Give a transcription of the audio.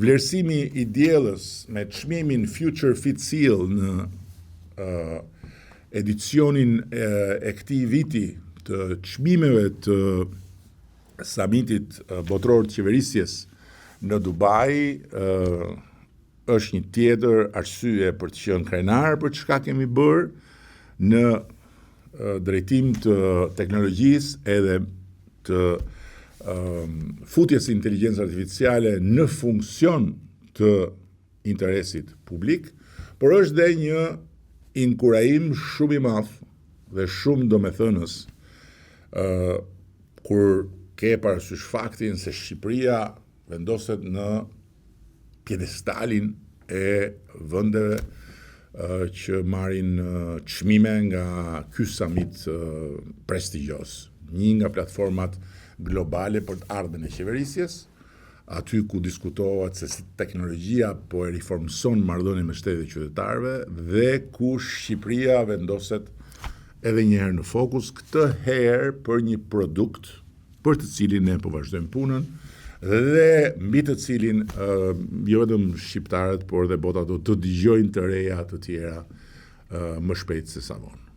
vlerësimi i diellës me çmimin Future Fit Seal në edicionin e këtij viti të çmimeve të summitit botror të qeverisjes në Dubai është një tjetër arsye për të qenë krenar për çka kemi bërë në drejtim të teknologjisë edhe të futjes së inteligjencës artificiale në funksion të interesit publik, por është dhe një inkurajim shumë i madh dhe shumë domethënës kur ke parasysh faktin se Shqipëria vendoset në pjedestalin e vendeve që marrin çmime nga ky summit prestigjos, një nga platformat globale për të ardhmen e qeverisjes, aty ku diskutohet se si teknologjia po e riformson marrëdhënien me shtetet e qytetarëve dhe ku Shqipëria vendoset edhe një herë në fokus, këtë herë për një produkt për të cilin ne po vazhdojmë punën dhe mbi të cilin jo vetëm shqiptarët, por dhe bota do të dëgjojnë të reja të tjera më shpejt se sa vonë.